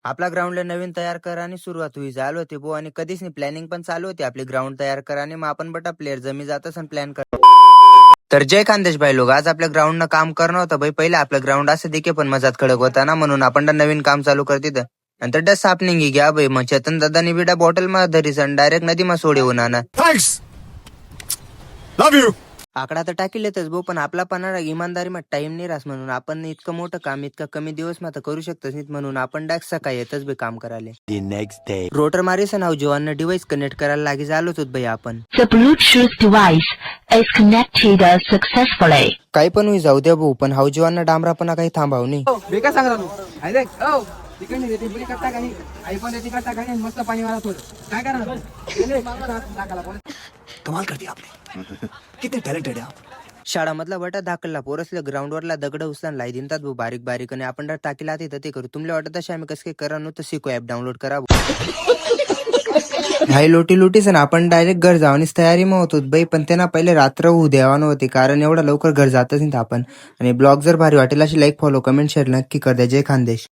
आपला ग्राउंडला नवीन तयार करा आणि सुरुवात होई झाली होती भाऊ आणि कधीच नाही प्लॅनिंग पण चालू होती आपली ग्राउंड तयार करा आणि मग आपण बटा प्लेअर जमी जातच आणि प्लॅन कर. तर जय खानदेश भाई लोक आज आपल्या ग्राउंडनं काम करणं होतं भाई. पहिले आपलं ग्राउंड असं देखील पण मजात खडक होता ना म्हणून आपण नवीन काम चालू करते तर नंतर डस सापनिंग घ्या भाई. मग चेतन दादानी बिडा बॉटल मध्ये धरी सण डायरेक्ट नदी मा सोडे होणार ना. आकडा तर टाकीलेतच भाऊ पण आपला पण इमानदारी मग टाइम नाही रास म्हणून आपण इतकं मोठं काम इतकं कमी दिवस मध्ये करू शकतोच नाही म्हणून आपण डायरेक्ट सकाळी येतच बे काम करायला. रोटर मारीस नाव जेव्हा डिव्हाइस कनेक्ट करायला लागे झालोच होत भाई आपण. The Bluetooth device is connected successfully. काही पण होई जाऊ द्या भाऊ पण हाऊ जेव्हा डांबरापणा काही थांबाव नाही. बेकार सांग राहू तिकडे टिपरी करता काही आई पण रेती करता काही मस्त पाणी मारत होत काय करणार. कमाल कर दिया आपने कितने टैलेंटेड है आप. शाळामधला बटा धाकलला पोरसल्या ग्राउंडवरला दगड उचलान लाई दिनतात भाऊ बारीक बारीक आणि आपण टाकीला तर ते करू. तुमले वाटत असे आम्ही कसं काही करा नव्हतं शिकू ऍप डाउनलोड करा. हाय लोटी लोटीस ना आपण डायरेक्ट घर जाऊनच तयारी मग होतो बाई पण त्यांना पहिले रात्र होऊ द्यावा नव्हती कारण एवढा लवकर घर जातच नाही आपण. आणि ब्लॉग जर भारी वाटेल अशी लाईक फॉलो कमेंट शेअर नक्की कर द्या. जय खानदेश.